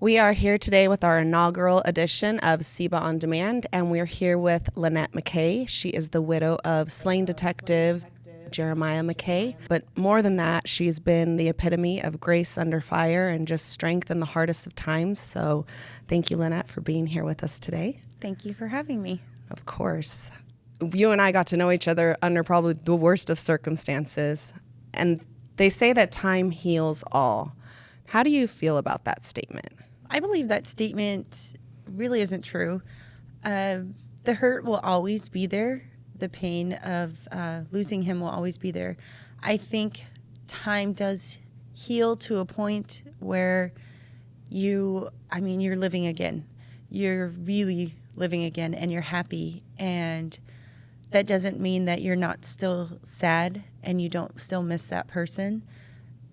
We are here today with our inaugural edition of SEBA On Demand, and we're here with Lynette MacKay. She is the widow of slain detective Jeremiah MacKay. But more than that, she's been the epitome of grace under fire and just strength in the hardest of times. So thank you, Lynette, for being here with us today. Thank you for having me. Of course. You and I got to know each other under probably the worst of circumstances. And they say that time heals all. How do you feel about that statement? I believe that statement really isn't true. The hurt will always be there. The pain of losing him will always be there. I think time does heal to a point where you're living again. You're really living again and you're happy. And that doesn't mean that you're not still sad and you don't still miss that person,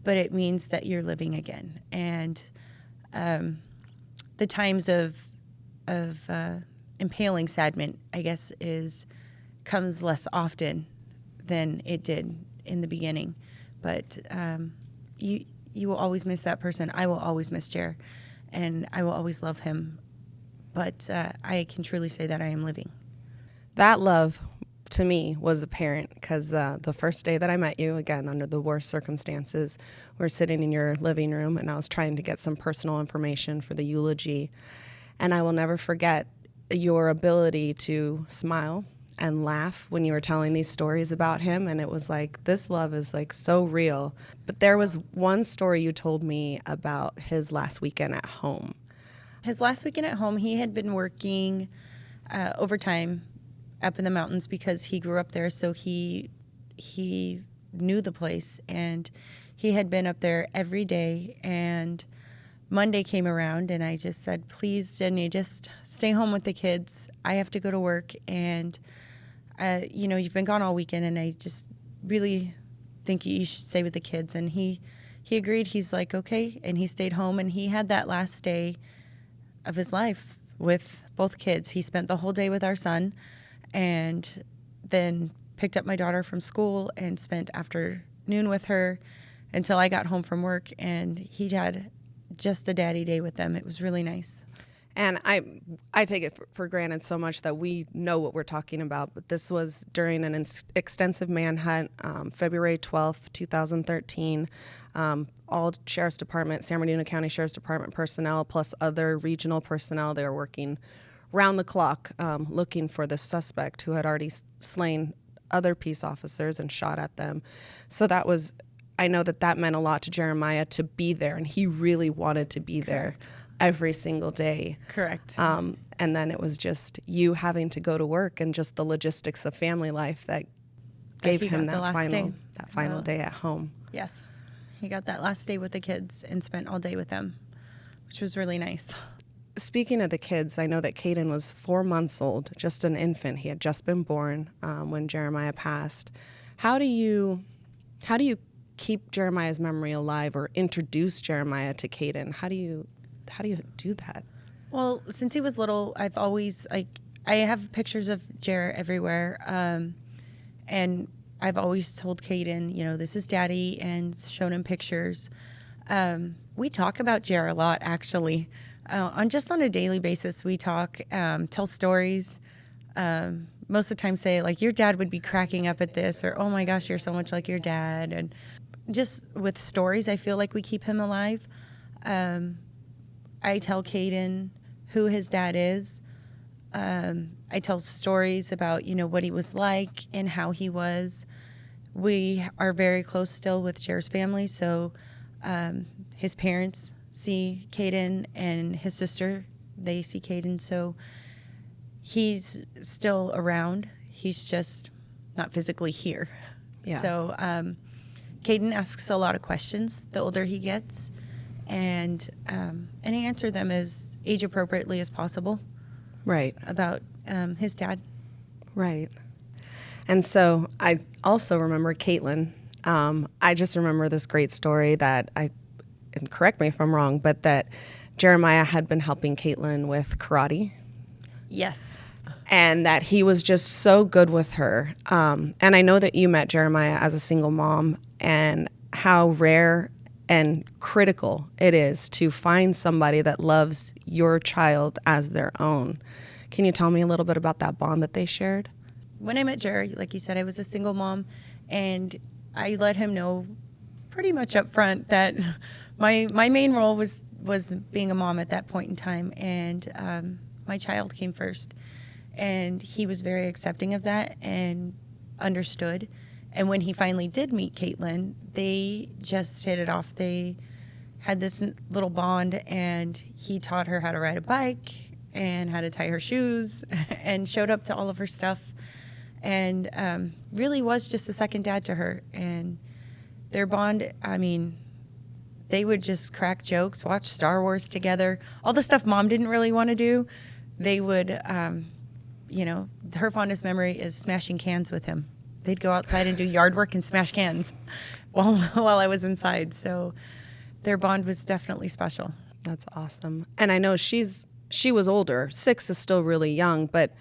but it means that you're living again. And the times of impaling sadment, I guess, comes less often than it did in the beginning. But you will always miss that person. I will always miss Jer, and I will always love him. But I can truly say that I am living. That love, to me, was apparent because the first day that I met you, again, under the worst circumstances, we were sitting in your living room and I was trying to get some personal information for the eulogy. And I will never forget your ability to smile and laugh when you were telling these stories about him. And it was like, this love is like so real. But there was one story you told me about his last weekend at home. His last weekend at home, he had been working overtime up in the mountains because he grew up there, so he knew the place, and he had been up there every day. And Monday came around, and I just said, please, Jenny, just stay home with the kids. I have to go to work, and you've been gone all weekend, and I just really think you should stay with the kids. And he agreed. He's like, okay, and he stayed home, and he had that last day of his life with both kids. He spent the whole day with our son, and then picked up my daughter from school and spent afternoon with her until I got home from work, and he had just a daddy day with them. It was really nice. And I take it for granted so much that we know what we're talking about, but this was during an extensive manhunt, February 12th, 2013. All Sheriff's Department, San Bernardino County Sheriff's Department personnel, plus other regional personnel, they were working round the clock looking for the suspect who had already slain other peace officers and shot at them. So I know that meant a lot to Jeremiah to be there, and he really wanted to be Correct. there every single day. Correct. And then it was just you having to go to work and just the logistics of family life that gave him that final day at home. Yes. He got that last day with the kids and spent all day with them, which was really nice. Speaking of the kids, I know that Caden was 4 months old, just an infant. He had just been born when Jeremiah passed. How do you keep Jeremiah's memory alive or introduce Jeremiah to Caden? How do you do that? Well, since he was little, I've always I have pictures of Jer everywhere, and I've always told Caden, this is Daddy, and shown him pictures. We talk about Jer a lot, actually. On a daily basis, we talk, tell stories. Most of the time say, like, your dad would be cracking up at this, or, oh my gosh, you're so much like your dad. And just with stories, I feel like we keep him alive. I tell Caden who his dad is. I tell stories about, what he was like and how he was. We are very close still with Jer's family, so his parents see Caden, and his sister, they see Caden, so he's still around. He's just not physically here. Yeah. So Caden asks a lot of questions the older he gets, and he answers them as age appropriately as possible. Right. About his dad. Right. And so I also remember Caitlin. I just remember this great story that and correct me if I'm wrong, but that Jeremiah had been helping Caitlin with karate. Yes. And that he was just so good with her. And I know that you met Jeremiah as a single mom, and how rare and critical it is to find somebody that loves your child as their own. Can you tell me a little bit about that bond that they shared? When I met Jerry, like you said, I was a single mom, and I let him know pretty much up front that my main role was being a mom at that point in time, and my child came first. And he was very accepting of that and understood. And when he finally did meet Caitlin, they just hit it off. They had this little bond, and he taught her how to ride a bike and how to tie her shoes and showed up to all of her stuff, and really was just a second dad to her. And their bond, I mean, they would just crack jokes, watch Star Wars together, all the stuff Mom didn't really want to do. They would, her fondest memory is smashing cans with him. They'd go outside and do yard work and smash cans while I was inside. So their bond was definitely special. That's awesome. And I know she was older. 6 is still really young, but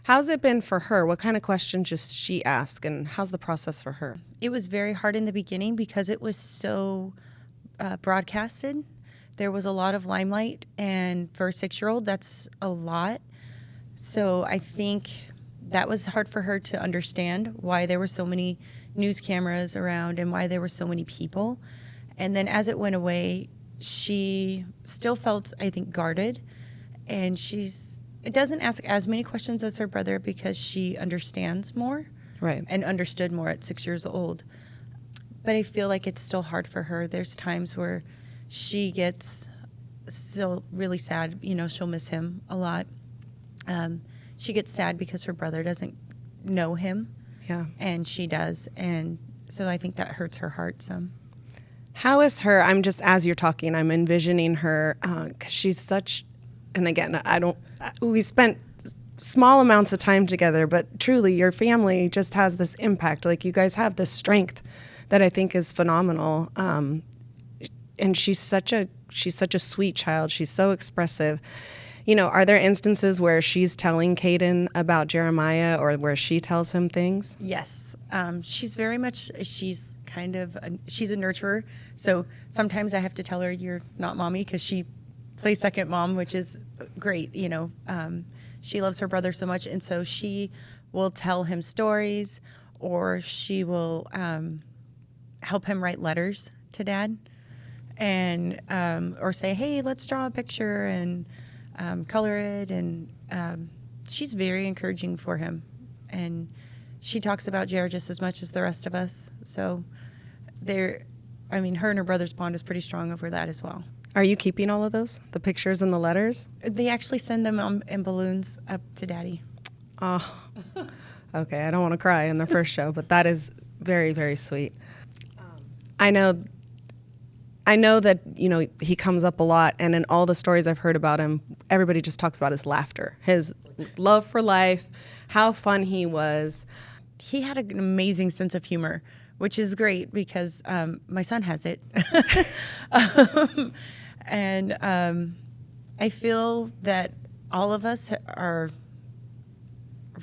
how's it been for her? What kind of questions does she ask, and how's the process for her? It was very hard in the beginning because it was so broadcasted. There was a lot of limelight, and for a 6-year-old, that's a lot. So I think that was hard for her to understand why there were so many news cameras around and why there were so many people. And then as it went away, she still felt, I think, guarded. And it doesn't ask as many questions as her brother because she understands more. Right. And understood more at 6 years old. But I feel like it's still hard for her. There's times where she gets still really sad. She'll miss him a lot. She gets sad because her brother doesn't know him. Yeah. And she does. And so I think that hurts her heart some. How is her, as you're talking, I'm envisioning her, 'cause she's such, and again, we spent small amounts of time together, but truly your family just has this impact. Like, you guys have this strength that I think is phenomenal. And she's such a sweet child. She's so expressive. Are there instances where she's telling Caden about Jeremiah, or where she tells him things? Yes. She's kind of, she's a nurturer. So sometimes I have to tell her, you're not mommy, because she plays second mom, which is great. She loves her brother so much. And so she will tell him stories, or she will help him write letters to dad, and or say, hey, let's draw a picture and color it. And she's very encouraging for him. And she talks about Jared just as much as the rest of us. So her and her brother's bond is pretty strong over that as well. Are you keeping all of those, the pictures and the letters? They actually send them in balloons up to daddy. Oh, okay. I don't want to cry in the first show, but that is very, very sweet. I know that, he comes up a lot, and in all the stories I've heard about him, everybody just talks about his laughter, his love for life, how fun he was. He had an amazing sense of humor, which is great because my son has it. And I feel that all of us are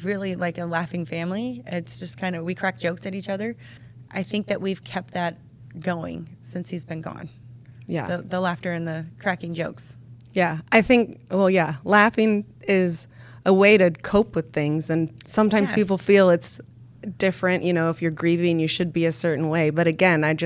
really like a laughing family. It's just kind of, we crack jokes at each other. I think that we've kept that going since he's been gone. Yeah. The laughter and the cracking jokes. Yeah. I think, laughing is a way to cope with things. And sometimes Yes. people feel it's different. If you're grieving, you should be a certain way. But again, I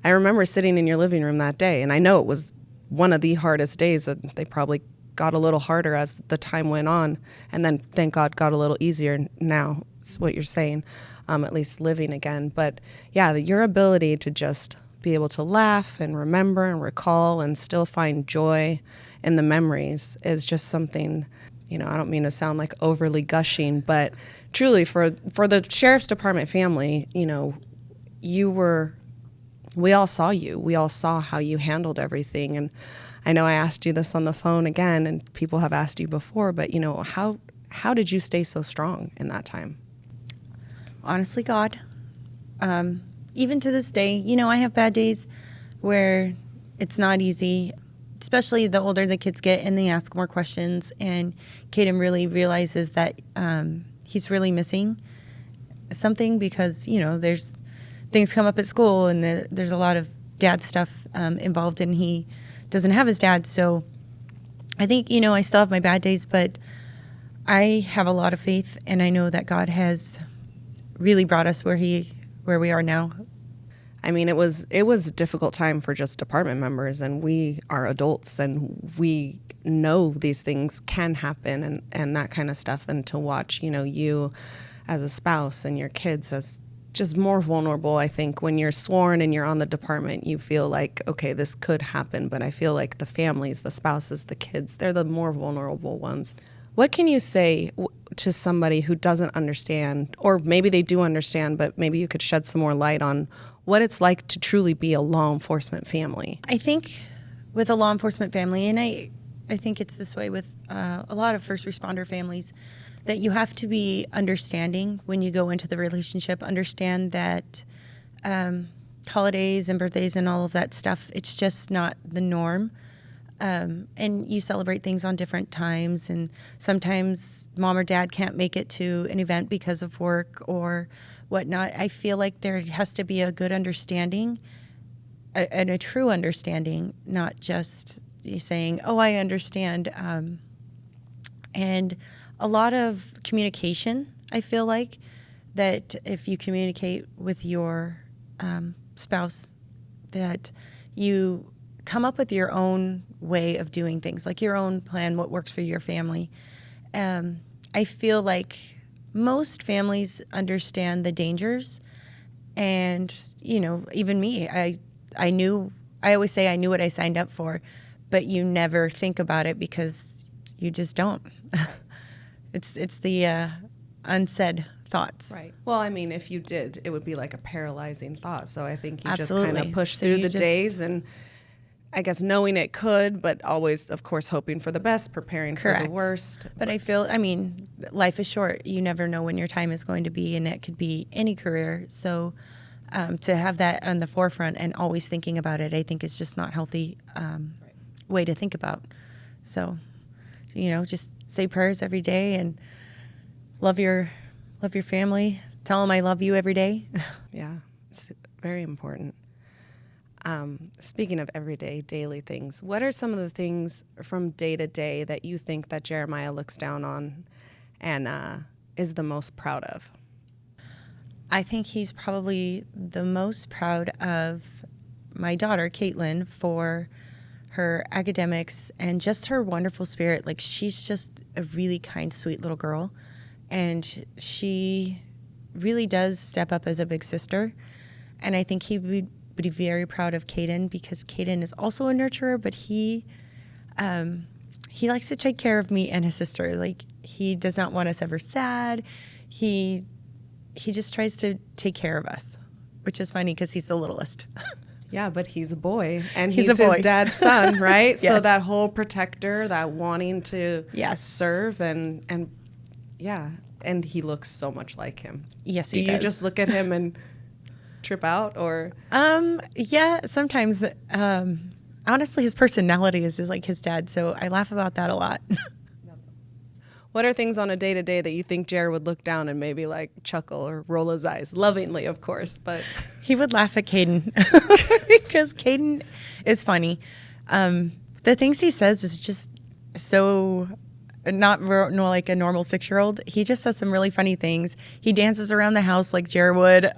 remember sitting in your living room that day, and I know it was one of the hardest days. That they probably got a little harder as the time went on. And then, thank God, got a little easier now. It's what you're saying. At least living again. But yeah, your ability to just be able to laugh and remember and recall and still find joy in the memories is just something, I don't mean to sound like overly gushing, but truly for the Sheriff's Department family, we all saw you. We all saw how you handled everything. And I know I asked you this on the phone again, and people have asked you before, but how did you stay so strong in that time? Honestly, God. Even to this day, I have bad days where it's not easy, especially the older the kids get and they ask more questions. And Caden really realizes that he's really missing something because, there's things come up at school and there's a lot of dad stuff involved, and he doesn't have his dad. So I think, I still have my bad days, but I have a lot of faith, and I know that God has really brought us where we are now. I mean, it was a difficult time for just department members, and we are adults, and we know these things can happen and that kind of stuff. And to watch, you as a spouse and your kids as just more vulnerable, I think when you're sworn and you're on the department, you feel like, okay, this could happen. But I feel like the families, the spouses, the kids, they're the more vulnerable ones. What can you say to somebody who doesn't understand, or maybe they do understand, but maybe you could shed some more light on what it's like to truly be a law enforcement family? I think with a law enforcement family, and I think it's this way with a lot of first responder families, that you have to be understanding when you go into the relationship, understand that holidays and birthdays and all of that stuff, it's just not the norm. And you celebrate things on different times, and sometimes mom or dad can't make it to an event because of work or whatnot. I feel like there has to be a good understanding and a true understanding, not just saying, oh, I understand. And a lot of communication, I feel like, that if you communicate with your spouse, that you come up with your own way of doing things, like your own plan, what works for your family. I feel like most families understand the dangers, and even me, I always say I knew what I signed up for, but you never think about it because you just don't. It's the unsaid thoughts. Right. Well, I mean, if you did, it would be like a paralyzing thought. So I think you Absolutely. just kind of push So through you the just- days, and I guess knowing it could, but always, of course, hoping for the best, preparing for the Correct. worst. But I mean, life is short. You never know when your time is going to be, and it could be any career. So to have that on the forefront and always thinking about it, I think is just not healthy way to think about. So, just say prayers every day and love your family. Tell them I love you every day. Yeah, it's very important. Speaking of everyday, daily things, what are some of the things from day to day that you think that Jeremiah looks down on and is the most proud of? I think he's probably the most proud of my daughter, Caitlin, for her academics and just her wonderful spirit. Like, she's just a really kind, sweet little girl. And she really does step up as a big sister. And I think he would be very proud of Caden, because Caden is also a nurturer, but he likes to take care of me and his sister. Like, he does not want us ever sad. He just tries to take care of us, which is funny because he's the littlest. Yeah, but he's a boy, and He's he's a boy. his dad's son, right? So Yes. that whole protector, that wanting to Yes. serve, and yeah, and he looks so much like him. Yes, Do he you does. just look at him and trip out, or? Yeah, sometimes. Honestly, his personality is like his dad, so I laugh about that a lot. What are things on a day-to-day that you think Jared would look down and maybe like chuckle or roll his eyes? Lovingly, of course, but... He would laugh at Caden because Caden is funny. The things he says is just so not like a normal 6-year-old. He just says some really funny things. He dances around the house like Jared would.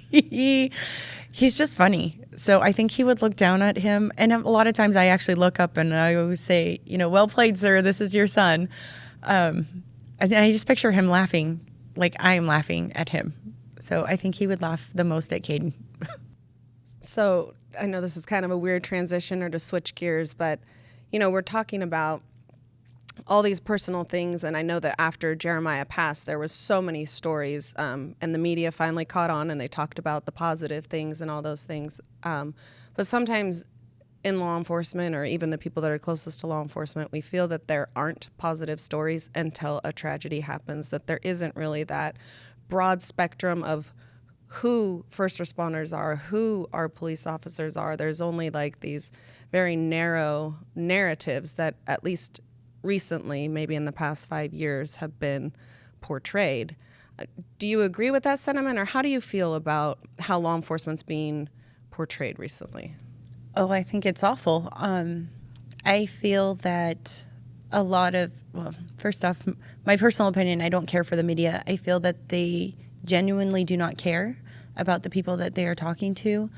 He's just funny. So I think he would look down at him. And a lot of times I actually look up and I always say, well played, sir. This is your son. And I just picture him laughing like I am laughing at him. So I think he would laugh the most at Caden. So I know this is kind of a weird transition or to switch gears, but, we're talking about all these personal things. And I know that after Jeremiah passed, there was so many stories and the media finally caught on and they talked about the positive things and all those things. But sometimes in law enforcement, or even the people that are closest to law enforcement, we feel that there aren't positive stories until a tragedy happens, that there isn't really that broad spectrum of who first responders are, who our police officers are. There's only like these very narrow narratives that at least recently, maybe in the past 5 years, have been portrayed. Do you agree with that sentiment, or how do you feel about how law enforcement's being portrayed recently? Oh, I think it's awful. I feel that a lot of, well, first off, my personal opinion, I don't care for the media. I feel that they genuinely do not care about the people that they are talking to.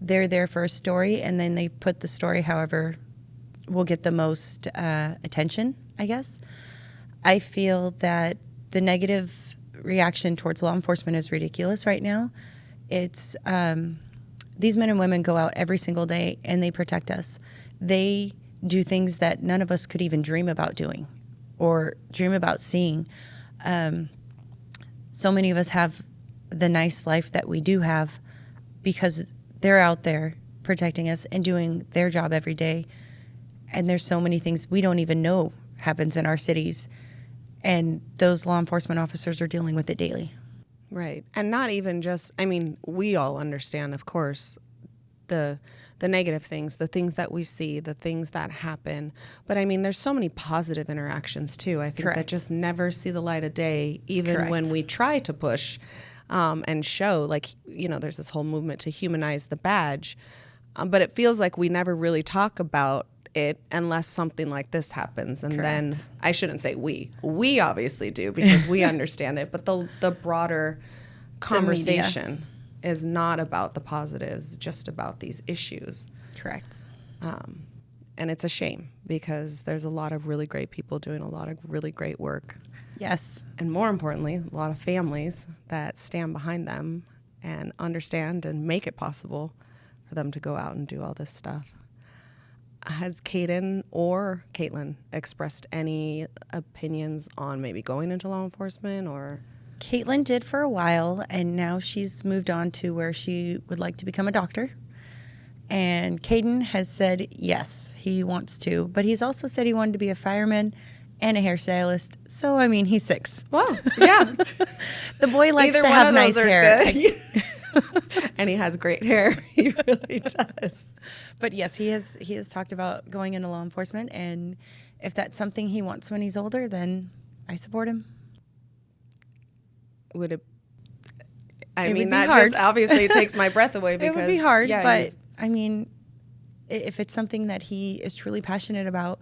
They're there for a story, and then they put the story however will get the most attention, I guess. I feel that the negative reaction towards law enforcement is ridiculous right now. It's these men and women go out every single day and they protect us. They do things that none of us could even dream about doing or dream about seeing. So many of us have the nice life that we do have because they're out there protecting us and doing their job every day. And there's so many things we don't even know happens in our cities. And those law enforcement officers are dealing with it daily. Right. And not even just, I mean, we all understand, of course, the negative things, the things that we see, the things that happen. But I mean, there's so many positive interactions too. I think that just never see the light of day, even when we try to push and show, like, you know, there's this whole movement to humanize the badge. But it feels like we never really talk about it unless something like this happens. And then I shouldn't say we obviously do because we understand it, but the broader conversation is not about the positives, just about these issues. Correct. And it's a shame because there's a lot of really great people doing a lot of really great work. Yes. And more importantly, a lot of families that stand behind them and understand and make it possible for them to go out and do all this stuff. Has Caden or Caitlin expressed any opinions on maybe going into law enforcement or? Caitlin did for a while, and now she's moved on to where she would like to become a doctor. And Caden has said yes, he wants to, but he's also said he wanted to be a fireman and a hairstylist. So, I mean, he's 6. Well, yeah. The boy likes Either to one have of nice those are hair. good. And he has great hair. He really does. But yes, he has talked about going into law enforcement, and if that's something he wants when he's older, then I support him. Would it? It mean, would be that hard. just obviously takes my breath away because It would be hard, yeah, but I mean, if it's something that he is truly passionate about,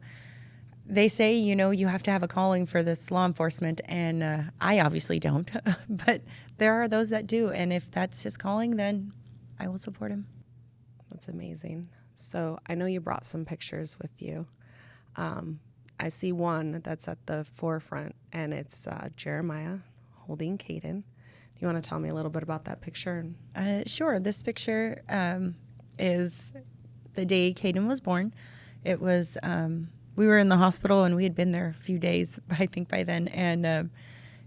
they say, you know, you have to have a calling for this law enforcement, and I obviously don't, but there are those that do, and if that's his calling, then I will support him. That's amazing. So I know you brought some pictures with you. I see one that's at the forefront, and it's Jeremiah holding Caden. You want to tell me a little bit about that picture? Sure. This picture is the day Caden was born. It was, we were in the hospital and we had been there a few days, I think, by then. And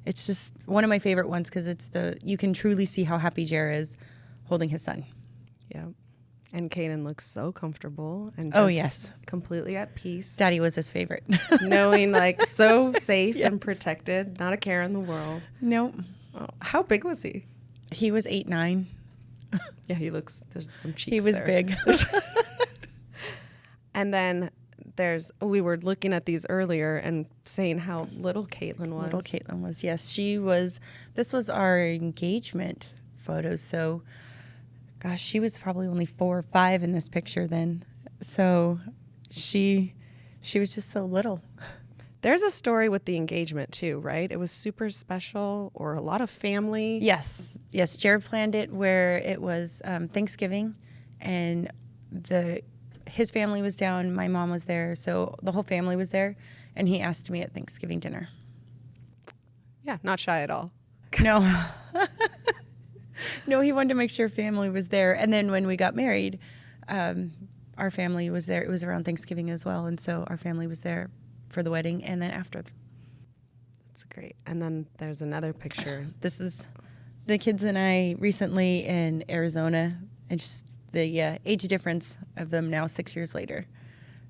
it's just one of my favorite ones because you can truly see how happy Jer is holding his son. Yeah. And Caden looks so comfortable and just completely at peace. Daddy was his favorite. Knowing like so safe and protected, not a care in the world. Nope. Oh, how big was he? He was 8'9". Yeah, there's some cheeks He was there. big. And then we were looking at these earlier and saying how little Caitlin was. Little Caitlin was, yes. This was our engagement photos. So, gosh, she was probably only 4 or 5 in this picture then. So she was just so little. There's a story with the engagement too, right? It was super special or a lot of family. Yes. Jared planned it where it was Thanksgiving, and his family was down. My mom was there, so the whole family was there, and he asked me at Thanksgiving dinner. Yeah, not shy at all. No. No, he wanted to make sure family was there. And then when we got married, our family was there. It was around Thanksgiving as well, and so our family was there for the wedding and then after. That's great. And then there's another picture. This is the kids and I recently in Arizona, and just the age difference of them now 6 years later.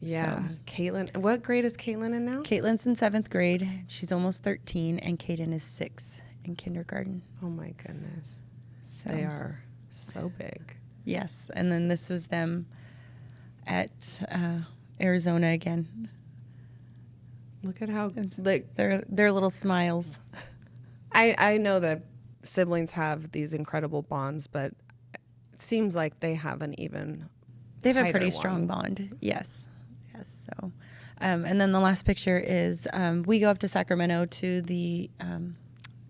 Yeah. So, Caitlin, what grade is Caitlin in now? Caitlin's in 7th grade. She's almost 13, and Caden is 6 in kindergarten. Oh my goodness. So, they are so big. Yes. And then this was them at Arizona again. Look at how their little smiles. I know that siblings have these incredible bonds, but it seems like they have an even They have a tighter pretty one. strong bond. Yes. Yes. So, and then the last picture is we go up to Sacramento to the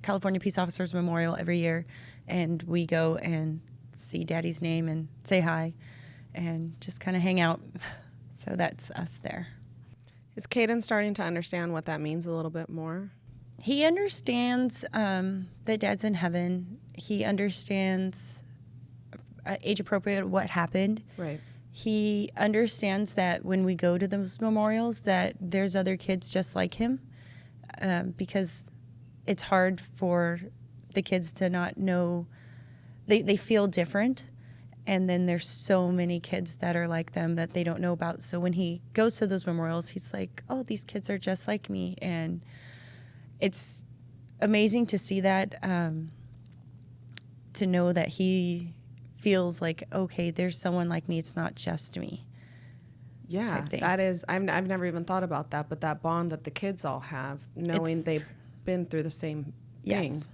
California Peace Officers Memorial every year, and we go and see Daddy's name and say hi and just kind of hang out. So that's us there. Is Caden starting to understand what that means a little bit more? He understands that Dad's in heaven. He understands age appropriate what happened. Right. He understands that when we go to those memorials that there's other kids just like him, because it's hard for the kids to not know. They feel different, and then there's so many kids that are like them that they don't know about. So when he goes to those memorials, he's like, oh, these kids are just like me. And it's amazing to see that, to know that he feels like, okay, there's someone like me. It's not just me. Yeah, Type thing. that is, I've never even thought about that, but that bond that the kids all have, knowing It's- they've been through the same thing. Yes.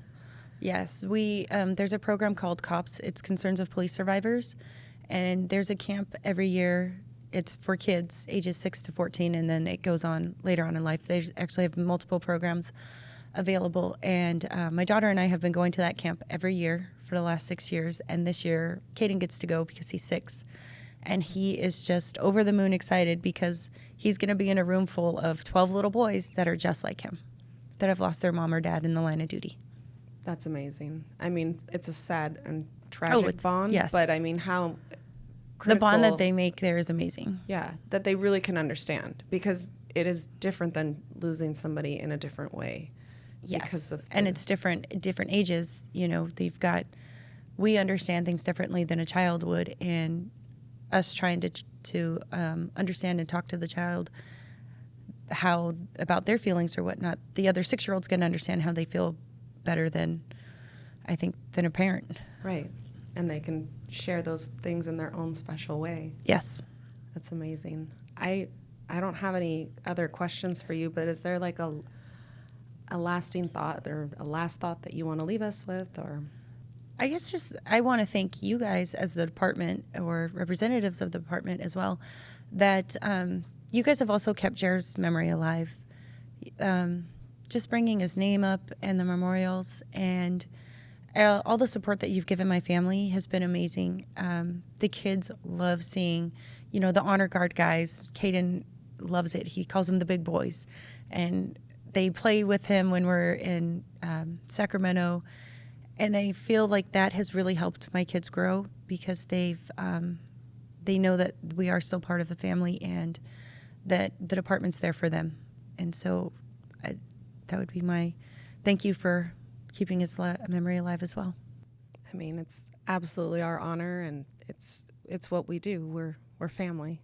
Yes. We, there's a program called COPS. It's Concerns of Police Survivors. And there's a camp every year. It's for kids ages 6 to 14, and then it goes on later on in life. They actually have multiple programs available. And my daughter and I have been going to that camp every year for the last 6 years. And this year, Caden gets to go because he's 6. And he is just over the moon excited because he's going to be in a room full of 12 little boys that are just like him, that have lost their mom or dad in the line of duty. That's amazing. I mean, it's a sad and tragic bond, yes. but I mean, how The bond that critical- they make there is amazing. yeah, that they really can understand, because it is different than losing somebody in a different way. Yes, Because of and the- it's different ages. You know, we understand things differently than a child would, and us trying to understand and talk to the child how about their feelings or whatnot. The other 6-year-old's going to understand how they feel better than a parent. Right. And they can share those things in their own special way. Yes. That's amazing. I don't have any other questions for you, but is there like a lasting thought or a last thought that you want to leave us with? Or I guess I want to thank you guys as the department, or representatives of the department as well, that you guys have also kept Jared's memory alive. Just bringing his name up and the memorials, and all the support that you've given my family has been amazing. The kids love seeing, the honor guard guys. Caden loves it. He calls them the big boys. And they play with him when we're in Sacramento. And I feel like that has really helped my kids grow, because they know that we are still part of the family and that the department's there for them. And so that would be my thank you for keeping his memory alive as well. I mean, it's absolutely our honor, and it's what we do. We're family.